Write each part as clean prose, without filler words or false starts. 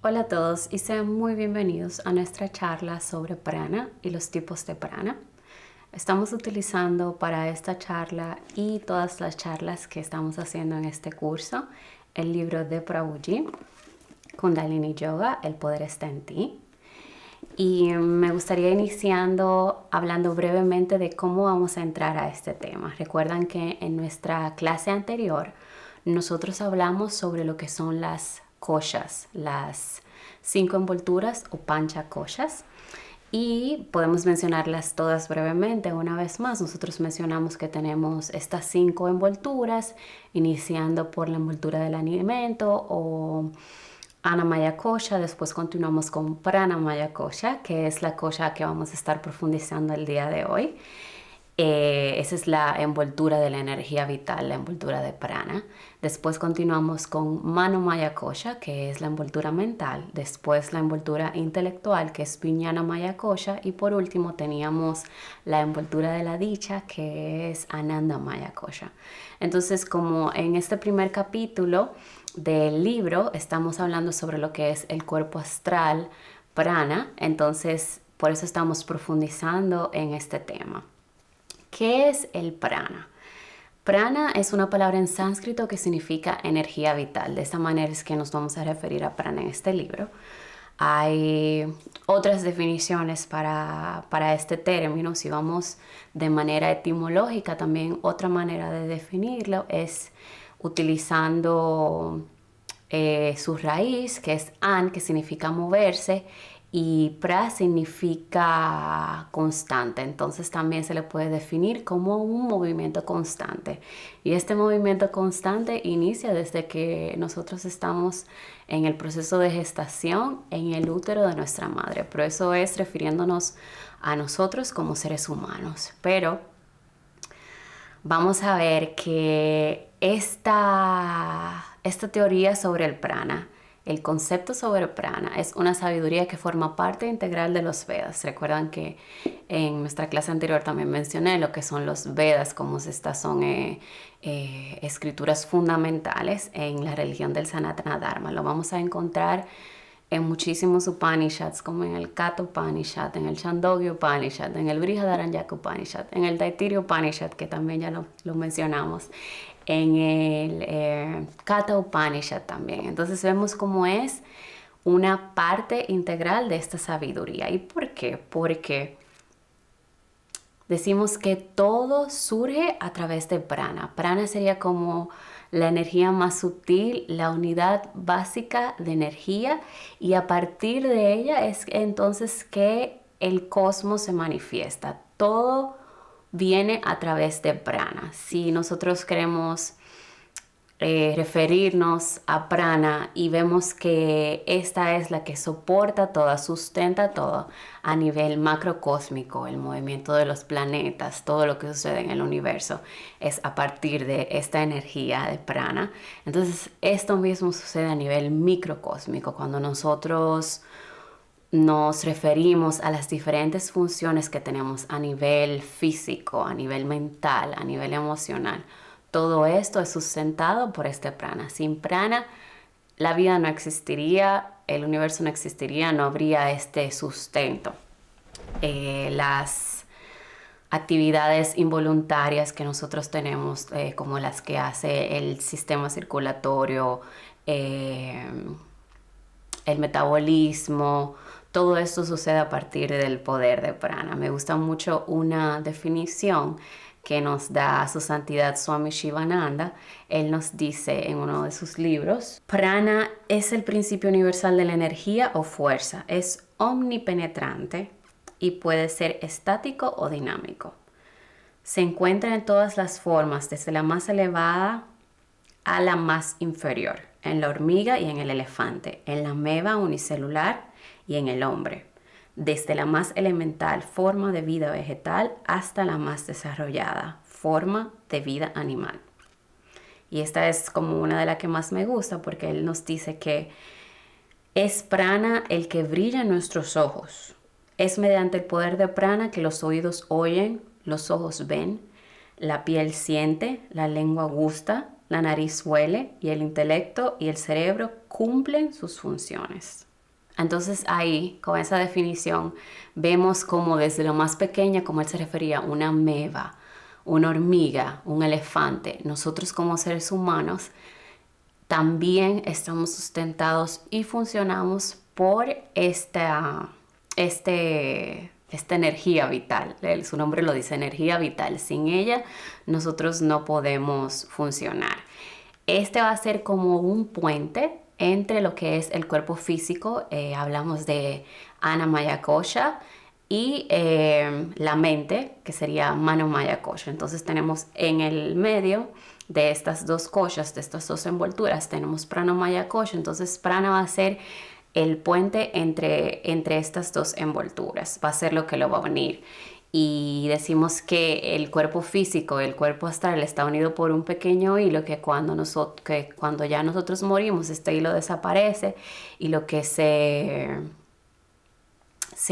Hola a todos y sean muy bienvenidos a nuestra charla sobre prana y los tipos de prana. Estamos utilizando para esta charla y todas las charlas que estamos haciendo en este curso el libro de Prabhuji, Kundalini Yoga, El poder está en ti. Y me gustaría iniciando hablando brevemente de cómo vamos a entrar a este tema. Recuerdan que en nuestra clase anterior nosotros hablamos sobre lo que son las koshas, las 5 envolturas o pancha koshas. Y podemos mencionarlas todas brevemente. Una vez más, nosotros mencionamos que tenemos estas 5 envolturas, iniciando por la envoltura del alimento o Annamaya Kosha. Después continuamos con Pranamaya Kosha, que es la kosha que vamos a estar profundizando el día de hoy. Esa es la envoltura de la energía vital, la envoltura de prana. Después continuamos con Manomaya Kosha, que es la envoltura mental. Después la envoltura intelectual, que es Vijnanamaya Kosha. Y por último teníamos la envoltura de la dicha, que es Anandamaya Kosha. Entonces, como en este primer capítulo del libro estamos hablando sobre lo que es el cuerpo astral prana, entonces por eso estamos profundizando en este tema. ¿Qué es el prana? Prana es una palabra en sánscrito que significa energía vital. De esta manera es que nos vamos a referir a prana en este libro. Hay otras definiciones para este término. Si vamos de manera etimológica, también otra manera de definirlo es utilizando su raíz, que es an, que significa moverse, y pra significa constante. Entonces también se le puede definir como un movimiento constante. Y este movimiento constante inicia desde que nosotros estamos en el proceso de gestación en el útero de nuestra madre. Pero eso es refiriéndonos a nosotros como seres humanos. Pero vamos a ver que esta teoría sobre el prana, el concepto sobre prana, es una sabiduría que forma parte integral de los Vedas. Recuerdan que en nuestra clase anterior también mencioné lo que son los Vedas, como estas son escrituras fundamentales en la religión del Sanatana Dharma. Lo vamos a encontrar en muchísimos Upanishads, como en el Katha Upanishad, en el Chandogya Upanishad, en el Brihadaranyaka Upanishad, en el Taittiriya Upanishad, que también ya lo mencionamos, en el Katha Upanishad también. Entonces vemos cómo es una parte integral de esta sabiduría. ¿Y por qué? Porque decimos que todo surge a través de prana. Prana sería como la energía más sutil, la unidad básica de energía, y a partir de ella es entonces que el cosmos se manifiesta. Todo viene a través de prana. Si nosotros queremos referirnos a prana y vemos que esta es la que soporta todo, sustenta todo a nivel macrocósmico, el movimiento de los planetas, todo lo que sucede en el universo es a partir de esta energía de prana. Entonces esto mismo sucede a nivel microcósmico cuando nosotros nos referimos a las diferentes funciones que tenemos a nivel físico, a nivel mental, a nivel emocional. Todo esto es sustentado por este prana. Sin prana, la vida no existiría, el universo no existiría, no habría este sustento. Las actividades involuntarias que nosotros tenemos, como las que hace el sistema circulatorio, el metabolismo, todo esto sucede a partir del poder de prana. Me gusta mucho una definición que nos da su santidad Swami Shivananda. Él nos dice en uno de sus libros: prana es el principio universal de la energía o fuerza, es omnipenetrante y puede ser estático o dinámico. Se encuentra en todas las formas, desde la más elevada a la más inferior, en la hormiga y en el elefante, en la ameba unicelular y en el hombre, desde la más elemental forma de vida vegetal hasta la más desarrollada forma de vida animal. Y esta es como una de las que más me gusta, porque él nos dice que es prana el que brilla en nuestros ojos. Es mediante el poder de prana que los oídos oyen, los ojos ven, la piel siente, la lengua gusta, la nariz huele y el intelecto y el cerebro cumplen sus funciones. Entonces ahí, con esa definición, vemos como desde lo más pequeña, como él se refería, una ameba, una hormiga, un elefante, nosotros como seres humanos también estamos sustentados y funcionamos por esta energía vital. Su nombre lo dice, energía vital. Sin ella nosotros no podemos funcionar. Este va a ser como un puente entre lo que es el cuerpo físico, hablamos de Ana Maya Kosha, y la mente, que sería Mano Maya Kosha. Entonces tenemos en el medio de estas dos koshas, de estas dos envolturas, tenemos Prana Maya Kosha. Entonces prana va a ser el puente entre estas dos envolturas, va a ser lo que lo va a unir. Y decimos que el cuerpo físico, el cuerpo astral está unido por un pequeño hilo que cuando ya nosotros morimos, este hilo desaparece y lo que se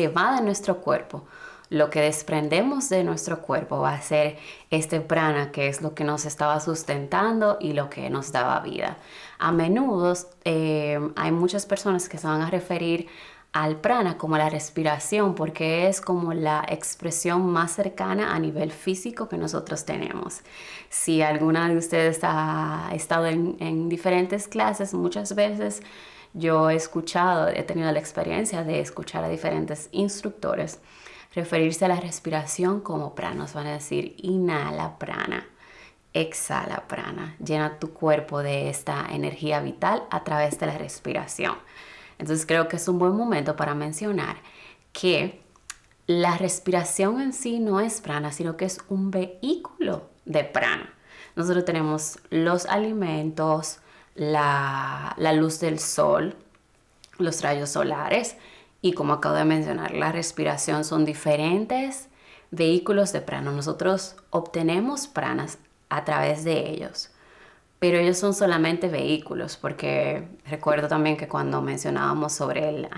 va de nuestro cuerpo, lo que desprendemos de nuestro cuerpo va a ser este prana, que es lo que nos estaba sustentando y lo que nos daba vida. A menudo hay muchas personas que se van a referir al prana como la respiración, porque es como la expresión más cercana a nivel físico que nosotros tenemos. Si alguna de ustedes ha estado en diferentes clases, muchas veces yo he tenido la experiencia de escuchar a diferentes instructores referirse a la respiración como prana. Nos van a decir, inhala prana, exhala prana, llena tu cuerpo de esta energía vital a través de la respiración. Entonces creo que es un buen momento para mencionar que la respiración en sí no es prana, sino que es un vehículo de prana. Nosotros tenemos los alimentos, la luz del sol, los rayos solares y, como acabo de mencionar, la respiración. Son diferentes vehículos de prana. Nosotros obtenemos pranas a través de ellos, pero ellos son solamente vehículos, porque recuerdo también que cuando mencionábamos sobre el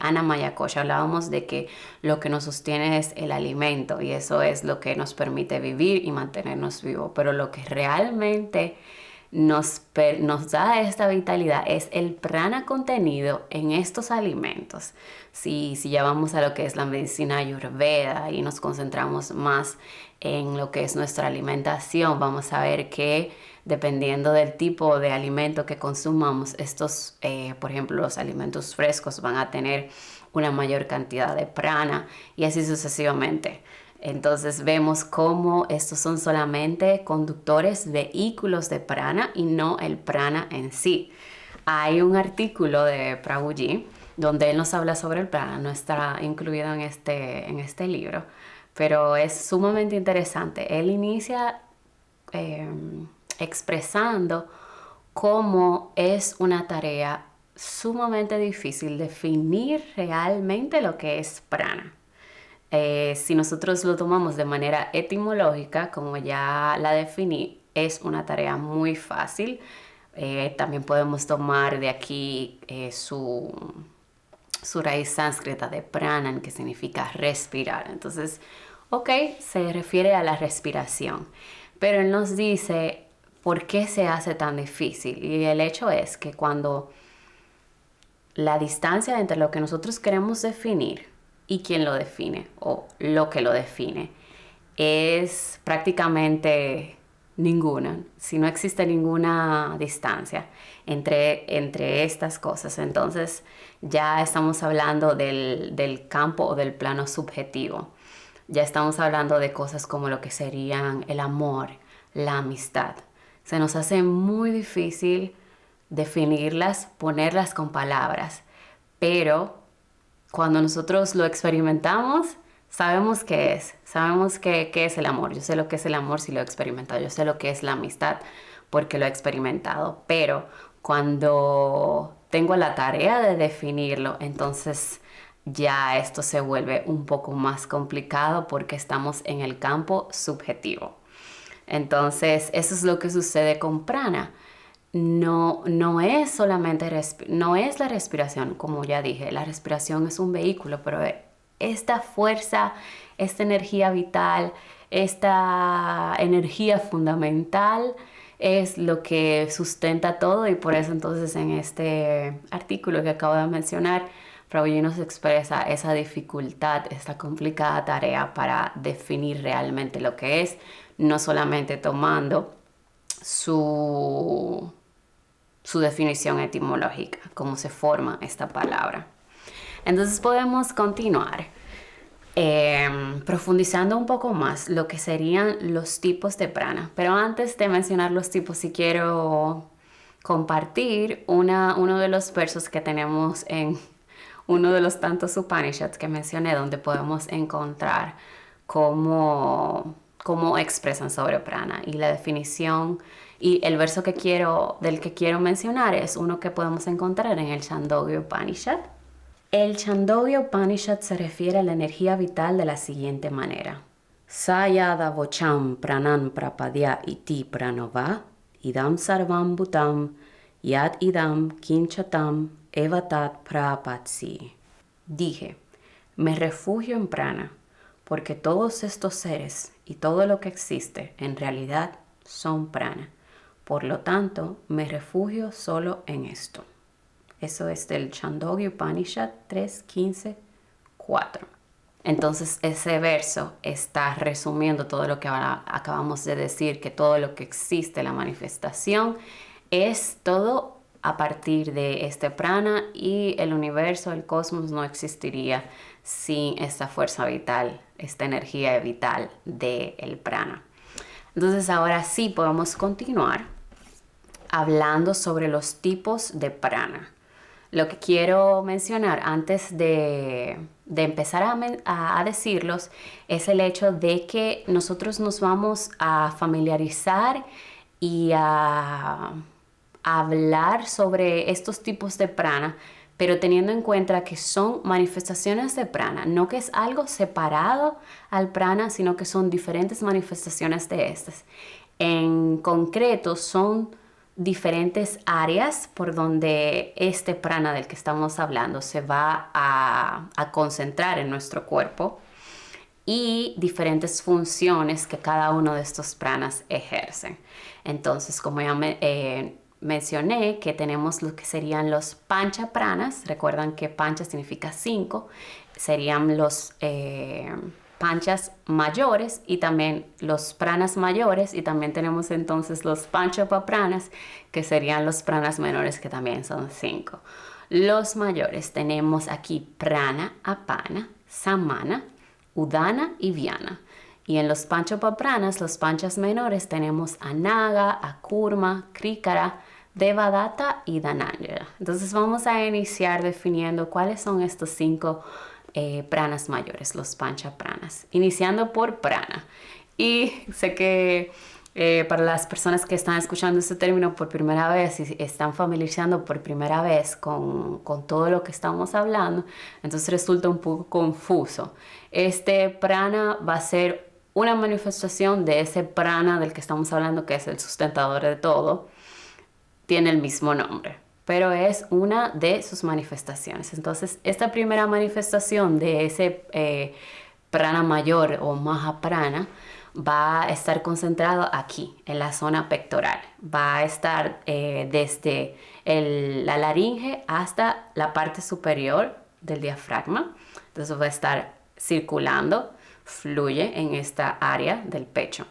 Anamaya Kosha, hablábamos de que lo que nos sostiene es el alimento y eso es lo que nos permite vivir y mantenernos vivos, pero lo que realmente nos da esta vitalidad es el prana contenido en estos alimentos. Si ya vamos a lo que es la medicina ayurveda y nos concentramos más en lo que es nuestra alimentación, vamos a ver que dependiendo del tipo de alimento que consumamos, por ejemplo, los alimentos frescos van a tener una mayor cantidad de prana y así sucesivamente. Entonces vemos cómo estos son solamente conductores, vehículos de prana y no el prana en sí. Hay un artículo de Prabhuji donde él nos habla sobre el prana, no está incluido en este libro, pero es sumamente interesante. Él inicia expresando cómo es una tarea sumamente difícil definir realmente lo que es prana. Si nosotros lo tomamos de manera etimológica, como ya la definí, es una tarea muy fácil. También podemos tomar de aquí su raíz sánscrita de pranan, que significa respirar. Entonces, se refiere a la respiración. Pero él nos dice por qué se hace tan difícil. Y el hecho es que cuando la distancia entre lo que nosotros queremos definir y quién lo define o lo que lo define es prácticamente ninguna, si no existe ninguna distancia entre estas cosas, entonces ya estamos hablando del campo o del plano subjetivo. Ya estamos hablando de cosas como lo que serían el amor, la amistad. Se nos hace muy difícil definirlas, ponerlas con palabras, pero cuando nosotros lo experimentamos, sabemos qué es. Sabemos qué es el amor. Yo sé lo que es el amor si lo he experimentado. Yo sé lo que es la amistad porque lo he experimentado. Pero cuando tengo la tarea de definirlo, entonces ya esto se vuelve un poco más complicado porque estamos en el campo subjetivo. Entonces, eso es lo que sucede con prana. No es solamente no es la respiración, como ya dije, la respiración es un vehículo, pero esta fuerza, esta energía vital, esta energía fundamental es lo que sustenta todo y por eso entonces en este artículo que acabo de mencionar, Prabhuji nos expresa esa dificultad, esta complicada tarea para definir realmente lo que es, no solamente tomando su definición etimológica, cómo se forma esta palabra. Entonces podemos continuar profundizando un poco más lo que serían los tipos de prana. Pero antes de mencionar los tipos, sí quiero compartir uno de los versos que tenemos en uno de los tantos Upanishads que mencioné, donde podemos encontrar cómo expresan sobre prana. Y la definición y el verso del que quiero mencionar es uno que podemos encontrar en el Chandogya Upanishad. El Chandogya Upanishad se refiere a la energía vital de la siguiente manera. Sayada vocham pranan prapadya iti pranova idam sarvam bhutam yad idam kinchatam evatat prapatsi. Dije, me refugio en prana, porque todos estos seres y todo lo que existe en realidad son prana. Por lo tanto, me refugio solo en esto. Eso es del Chandogya Upanishad 3.15.4. Entonces ese verso está resumiendo todo lo que ahora acabamos de decir, que todo lo que existe, la manifestación, es todo a partir de este prana y el universo, el cosmos no existiría sin esta fuerza vital, esta energía vital del prana. Entonces ahora sí podemos continuar hablando sobre los tipos de prana. Lo que quiero mencionar antes de empezar a decirlos es el hecho de que nosotros nos vamos a familiarizar y a hablar sobre estos tipos de prana, pero teniendo en cuenta que son manifestaciones de prana, no que es algo separado al prana, sino que son diferentes manifestaciones de estas. En concreto, son diferentes áreas por donde este prana del que estamos hablando se va a concentrar en nuestro cuerpo y diferentes funciones que cada uno de estos pranas ejercen. Entonces, como ya mencioné, que tenemos lo que serían los pancha pranas. Recuerdan que pancha significa 5. Serían los panchas mayores y también los pranas mayores, y también tenemos entonces los panchapapranas, que serían los pranas menores, que también son 5. Los mayores tenemos aquí prana, apana, samana, udana y vyana. Y en los panchapapranas, los panchas menores, tenemos anaga, akurma, krikara, devadatta y dhananjaya. Entonces vamos a iniciar definiendo cuáles son estos 5 pranas mayores, los pancha pranas, iniciando por prana. Y sé que para las personas que están escuchando este término por primera vez y están familiarizando por primera vez con todo lo que estamos hablando, entonces resulta un poco confuso. Este prana va a ser una manifestación de ese prana del que estamos hablando, que es el sustentador de todo. Tiene el mismo nombre, pero es una de sus manifestaciones. Entonces, esta primera manifestación de ese prana mayor o mahaprana va a estar concentrado aquí, en la zona pectoral. Va a estar desde la laringe hasta la parte superior del diafragma. Entonces va a estar circulando, fluye en esta área del pecho.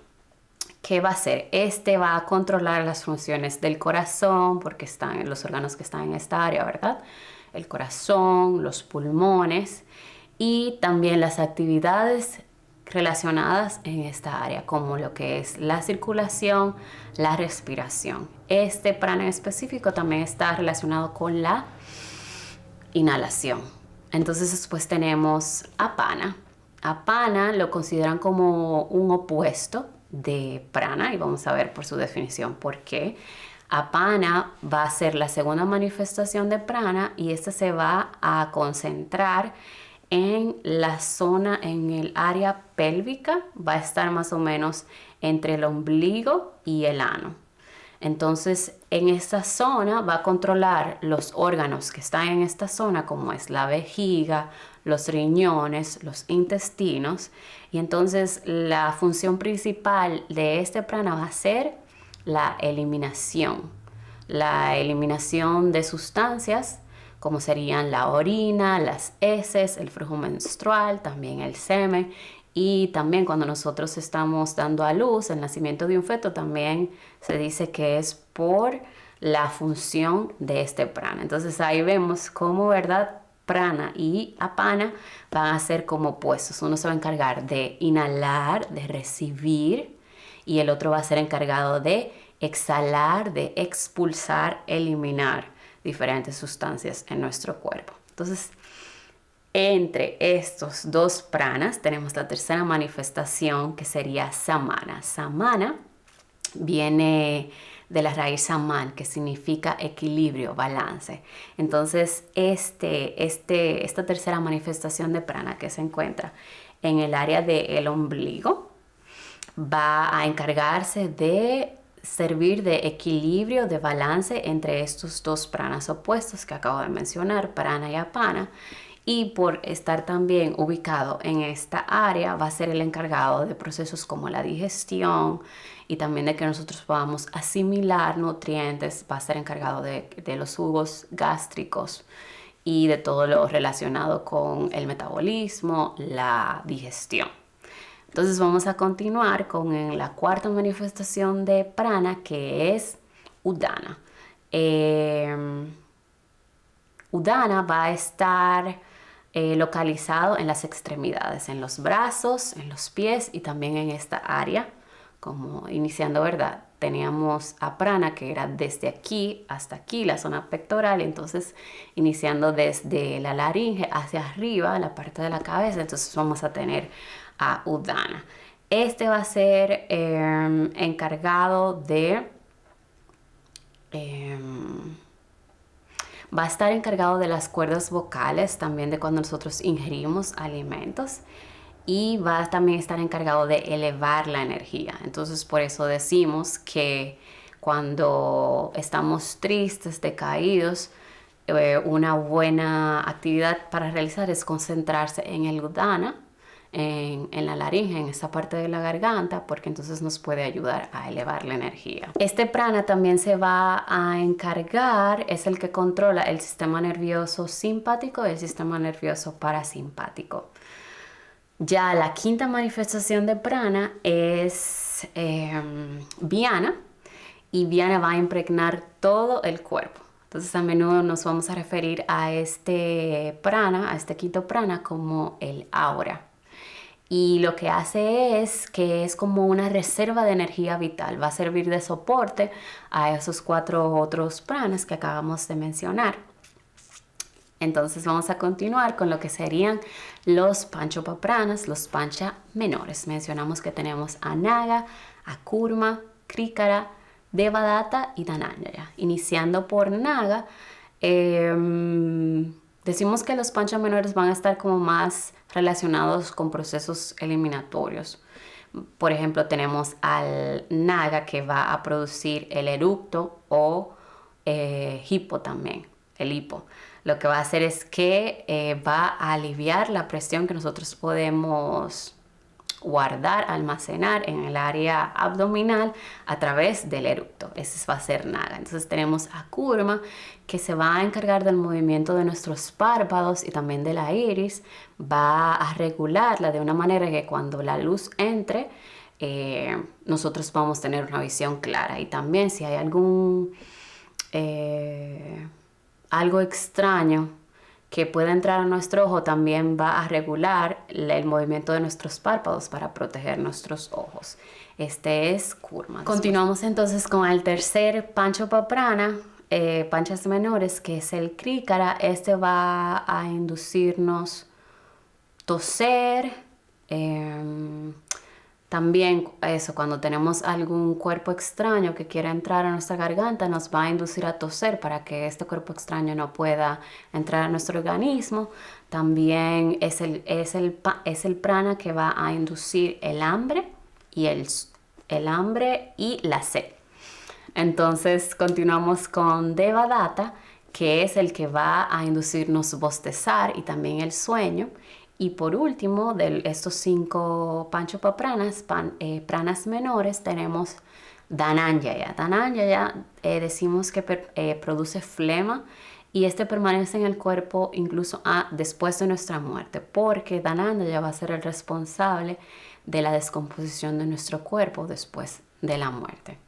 ¿Qué va a hacer? Este va a controlar las funciones del corazón, porque están los órganos que están en esta área, ¿verdad? El corazón, los pulmones y también las actividades relacionadas en esta área, como lo que es la circulación, la respiración. Este prana en específico también está relacionado con la inhalación. Entonces después tenemos apana. Apana lo consideran como un opuesto de prana y vamos a ver por su definición por qué. Apana va a ser la segunda manifestación de prana y esta se va a concentrar en la zona, en el área pélvica. Va a estar más o menos entre el ombligo y el ano. Entonces en esta zona va a controlar los órganos que están en esta zona, como es la vejiga, los riñones, los intestinos. Y entonces la función principal de este prana va a ser la eliminación. La eliminación de sustancias como serían la orina, las heces, el flujo menstrual, también el semen. Y también cuando nosotros estamos dando a luz, el nacimiento de un feto también se dice que es por la función de este prana. Entonces ahí vemos cómo, ¿verdad? Prana y apana van a ser como opuestos. Uno se va a encargar de inhalar, de recibir, y el otro va a ser encargado de exhalar, de expulsar, eliminar diferentes sustancias en nuestro cuerpo. Entonces, entre estos dos pranas tenemos la tercera manifestación, que sería samana. Samana viene de la raíz saman, que significa equilibrio, balance. Entonces, esta tercera manifestación de prana, que se encuentra en el área del ombligo, va a encargarse de servir de equilibrio, de balance entre estos dos pranas opuestos que acabo de mencionar, prana y apana. Y por estar también ubicado en esta área, va a ser el encargado de procesos como la digestión y también de que nosotros podamos asimilar nutrientes. Va a ser encargado de los jugos gástricos y de todo lo relacionado con el metabolismo, la digestión. Entonces vamos a continuar con la cuarta manifestación de prana, que es Udana. Udana va a estar localizado en las extremidades, en los brazos, en los pies y también en esta área. Como iniciando, ¿verdad? Teníamos a prana, que era desde aquí hasta aquí, la zona pectoral. Entonces, iniciando desde la laringe hacia arriba, la parte de la cabeza, entonces vamos a tener a Udana. Este va a ser encargado de... va a estar encargado de las cuerdas vocales, también de cuando nosotros ingerimos alimentos, y va a también estar encargado de elevar la energía. Entonces, por eso decimos que cuando estamos tristes, decaídos, una buena actividad para realizar es concentrarse en el Udana, en la laringe, en esa parte de la garganta, porque entonces nos puede ayudar a elevar la energía. Este prana también se va a encargar, es el que controla el sistema nervioso simpático y el sistema nervioso parasimpático. Ya la quinta manifestación de prana es Viana, y Viana va a impregnar todo el cuerpo. Entonces a menudo nos vamos a referir a este prana, a este quinto prana, como el aura. Y lo que hace es que es como una reserva de energía vital. Va a servir de soporte a esos 4 otros pranas que acabamos de mencionar. Entonces vamos a continuar con lo que serían los panchopapranas, los pancha menores. Mencionamos que tenemos a Naga, a Kurma, Krikara, Devadatta y Dhananjaya. Iniciando por Naga, decimos que los pancha menores van a estar como más relacionados con procesos eliminatorios. Por ejemplo, tenemos al Naga, que va a producir el eructo o hipo también, el hipo. Lo que va a hacer es que va a aliviar la presión que nosotros podemos guardar, almacenar en el área abdominal a través del eructo. Ese va a ser Naga. Entonces tenemos a Kurma, que se va a encargar del movimiento de nuestros párpados y también de la iris. Va a regularla de una manera que cuando la luz entre, nosotros vamos a tener una visión clara. Y también si hay algo extraño que pueda entrar a nuestro ojo, también va a regular el movimiento de nuestros párpados para proteger nuestros ojos. Este es Kurma. Continuamos entonces con el tercer panchopaprana, panchas menores, que es el Krikara. Este va a inducirnos toser, también eso, cuando tenemos algún cuerpo extraño que quiera entrar a nuestra garganta, nos va a inducir a toser para que este cuerpo extraño no pueda entrar a nuestro organismo. También es el prana que va a inducir el hambre y el hambre y la sed. Entonces continuamos con Devadatta, que es el que va a inducirnos bostezar y también el sueño. Y por último, de estos 5 panchopapranas, pranas menores, tenemos Dhananjaya. Dhananjaya decimos que produce flema y este permanece en el cuerpo incluso después de nuestra muerte, porque Dhananjaya va a ser el responsable de la descomposición de nuestro cuerpo después de la muerte.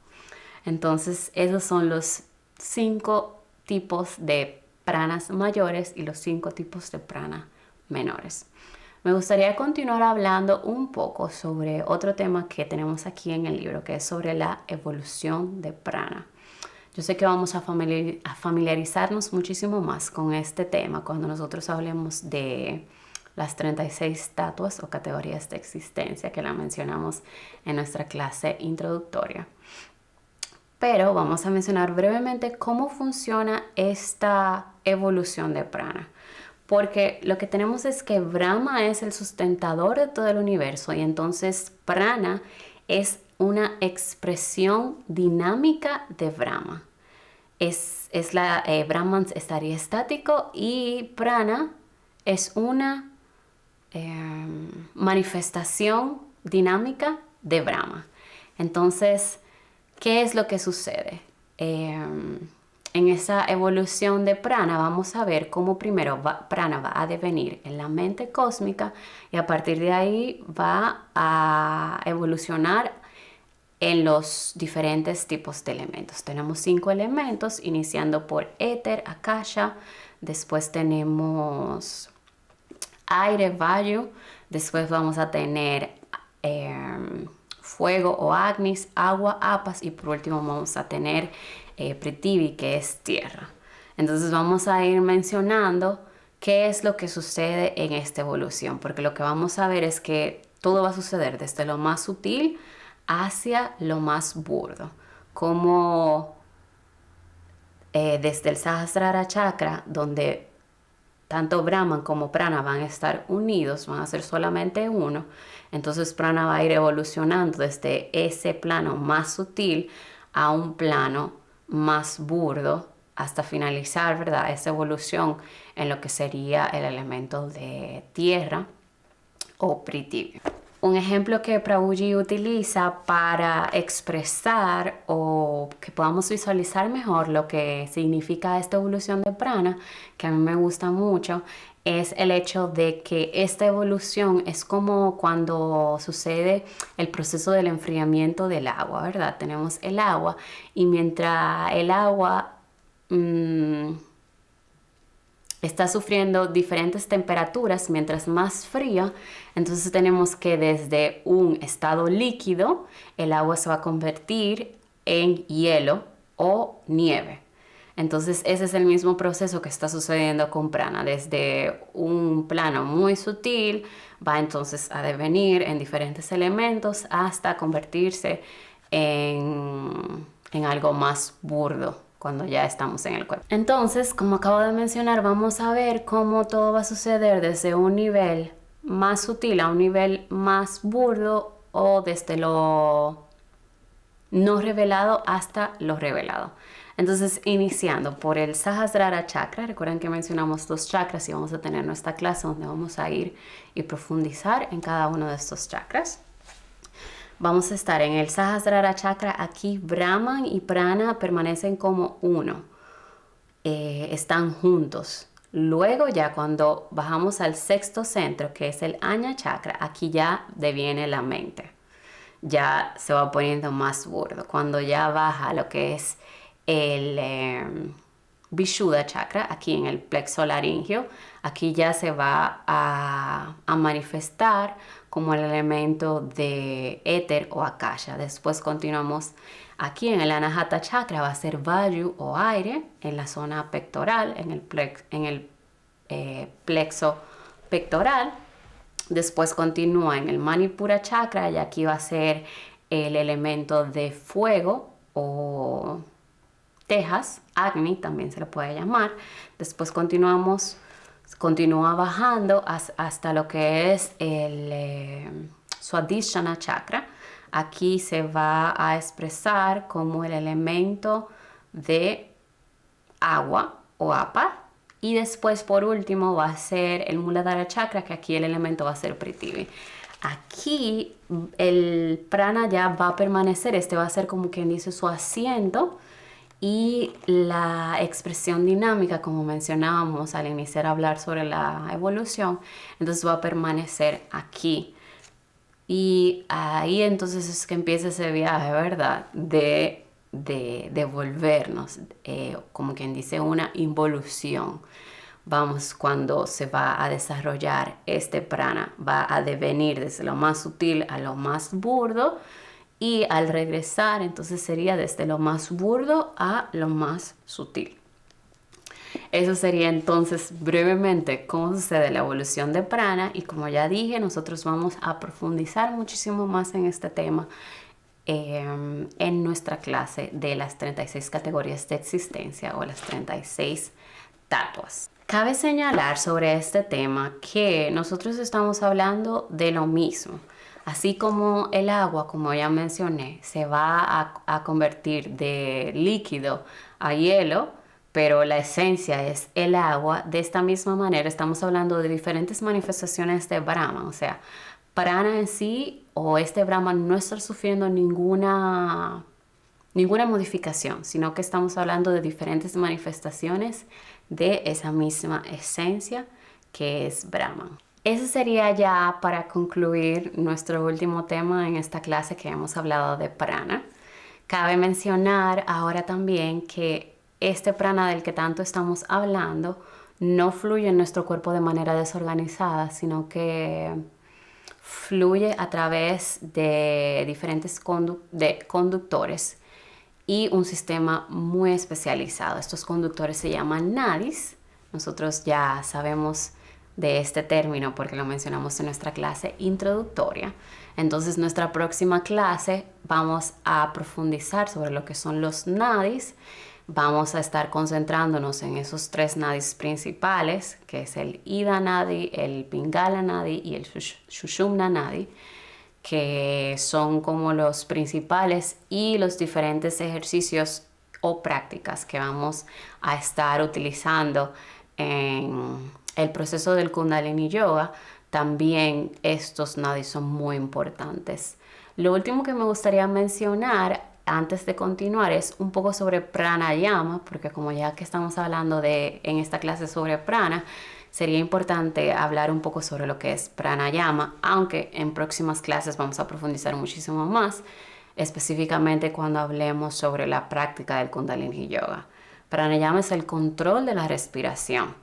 Entonces, esos son los 5 tipos de pranas mayores y los 5 tipos de prana menores. Me gustaría continuar hablando un poco sobre otro tema que tenemos aquí en el libro, que es sobre la evolución de prana. Yo sé que vamos a familiarizarnos muchísimo más con este tema cuando nosotros hablemos de las 36 estatuas o categorías de existencia que la mencionamos en nuestra clase introductoria. Pero vamos a mencionar brevemente cómo funciona esta evolución de prana. Porque lo que tenemos es que Brahma es el sustentador de todo el universo y entonces prana es una expresión dinámica de Brahma. Brahman estaría estático y prana es una manifestación dinámica de Brahma. Entonces, ¿qué es lo que sucede? En esa evolución de prana vamos a ver cómo primero prana va a devenir en la mente cósmica y a partir de ahí va a evolucionar en los diferentes tipos de elementos. Tenemos 5 elementos, iniciando por éter, akasha, después tenemos aire, vayu, después vamos a tener fuego o agnis, agua, apas y por último vamos a tener Prithvi, que es tierra. Entonces vamos a ir mencionando qué es lo que sucede en esta evolución, porque lo que vamos a ver es que todo va a suceder desde lo más sutil hacia lo más burdo, como desde el Sahasrara Chakra, donde tanto Brahman como Prana van a estar unidos, van a ser solamente uno. Entonces Prana va a ir evolucionando desde ese plano más sutil a un plano más burdo hasta finalizar, ¿verdad?, esa evolución en lo que sería el elemento de tierra o Prithvi. Un ejemplo que Prabhuji utiliza para expresar o que podamos visualizar mejor lo que significa esta evolución de prana, que a mí me gusta mucho, es el hecho de que esta evolución es como cuando sucede el proceso del enfriamiento del agua, ¿verdad? Tenemos el agua y mientras el agua está sufriendo diferentes temperaturas, mientras más fría, entonces tenemos que desde un estado líquido, el agua se va a convertir en hielo o nieve. Entonces ese es el mismo proceso que está sucediendo con prana. Desde un plano muy sutil va entonces a devenir en diferentes elementos hasta convertirse en algo más burdo cuando ya estamos en el cuerpo. Entonces, como acabo de mencionar, vamos a ver cómo todo va a suceder desde un nivel más sutil a un nivel más burdo o desde lo no revelado hasta lo revelado. Entonces, iniciando por el Sahasrara Chakra, recuerden que mencionamos 2 chakras y vamos a tener nuestra clase donde vamos a ir y profundizar en cada uno de estos chakras. Vamos a estar en el Sahasrara Chakra. Aquí Brahman y Prana permanecen como uno. Están juntos. Luego ya cuando bajamos al 6º centro, que es el Ajna Chakra, aquí ya deviene la mente. Ya se va poniendo más burdo. Cuando ya baja lo que es el Vishuddha Chakra, aquí en el plexo laringio, aquí ya se va a manifestar como el elemento de éter o akasha. Después continuamos aquí en el Anahata Chakra, va a ser vayu o aire en la zona pectoral, en el plexo pectoral. Después continúa en el Manipura Chakra y aquí va a ser el elemento de fuego o tejas, Agni también se le puede llamar. Después continúa bajando hasta lo que es el Swadhisthana Chakra. Aquí se va a expresar como el elemento de agua o apa. Y después, por último, va a ser el Muladhara Chakra, que aquí el elemento va a ser Prithvi. aquí el prana ya va a permanecer, este va a ser como quien dice su asiento, y la expresión dinámica, como mencionábamos al iniciar a hablar sobre la evolución, entonces va a permanecer aquí. Y ahí entonces es que empieza ese viaje, ¿verdad? De volvernos, como quien dice, una involución. Vamos, cuando se va a desarrollar este prana, va a devenir desde lo más sutil a lo más burdo, y al regresar entonces sería desde lo más burdo a lo más sutil. Eso sería entonces brevemente cómo sucede la evolución de prana, y como ya dije, nosotros vamos a profundizar muchísimo más en este tema en nuestra clase de las 36 categorías de existencia o las 36 tatuas. Cabe señalar sobre este tema que nosotros estamos hablando de lo mismo. Así como el agua, como ya mencioné, se va a convertir de líquido a hielo, pero la esencia es el agua. De esta misma manera estamos hablando de diferentes manifestaciones de Brahman, o sea, prana en sí o este Brahman no está sufriendo ninguna modificación, sino que estamos hablando de diferentes manifestaciones de esa misma esencia que es Brahman. Ese sería ya para concluir nuestro último tema en esta clase que hemos hablado de prana. Cabe mencionar ahora también que este prana del que tanto estamos hablando no fluye en nuestro cuerpo de manera desorganizada, sino que fluye a través de diferentes conductores y un sistema muy especializado. Estos conductores se llaman nadis. Nosotros ya sabemos de este término porque lo mencionamos en nuestra clase introductoria. Entonces, nuestra próxima clase vamos a profundizar sobre lo que son los nadis. Vamos a estar concentrándonos en esos 3 nadis principales, que es el Ida Nadi, el Pingala Nadi y el Sushumna Nadi, que son como los principales, y los diferentes ejercicios o prácticas que vamos a estar utilizando en el proceso del Kundalini Yoga. También estos nadis son muy importantes. Lo último que me gustaría mencionar antes de continuar es un poco sobre pranayama, porque como ya que estamos hablando en esta clase sobre prana, sería importante hablar un poco sobre lo que es pranayama, aunque en próximas clases vamos a profundizar muchísimo más, específicamente cuando hablemos sobre la práctica del Kundalini Yoga. Pranayama es el control de la respiración.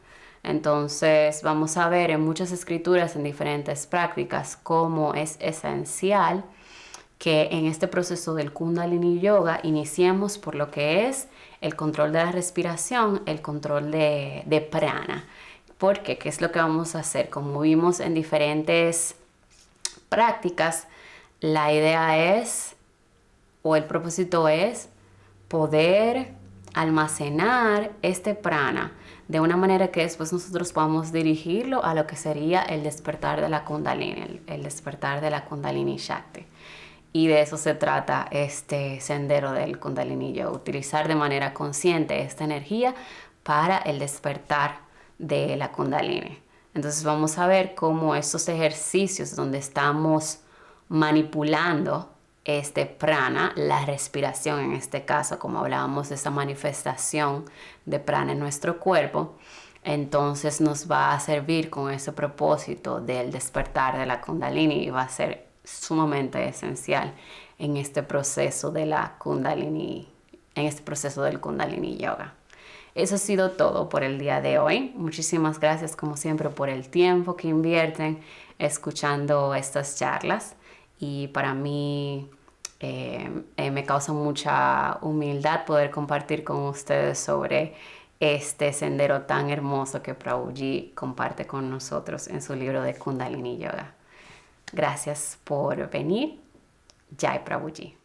Entonces vamos a ver en muchas escrituras, en diferentes prácticas, cómo es esencial que en este proceso del Kundalini Yoga iniciemos por lo que es el control de la respiración, el control de prana. ¿Por qué? ¿Qué es lo que vamos a hacer? Como vimos en diferentes prácticas, la idea es, o el propósito es, poder almacenar este prana de una manera que después nosotros podamos dirigirlo a lo que sería el despertar de la Kundalini, el despertar de la Kundalini Shakti. Y de eso se trata este sendero del Kundalini Yoga, utilizar de manera consciente esta energía para el despertar de la Kundalini. Entonces vamos a ver cómo estos ejercicios donde estamos manipulando este prana, la respiración en este caso, como hablábamos de esa manifestación de prana en nuestro cuerpo, entonces nos va a servir con ese propósito del despertar de la Kundalini y va a ser sumamente esencial en este proceso de la Kundalini, en este proceso del Kundalini Yoga. Eso ha sido todo por el día de hoy. Muchísimas gracias como siempre por el tiempo que invierten escuchando estas charlas, y para mí me causa mucha humildad poder compartir con ustedes sobre este sendero tan hermoso que Prabhuji comparte con nosotros en su libro de Kundalini Yoga. Gracias por venir. Jai Prabhuji.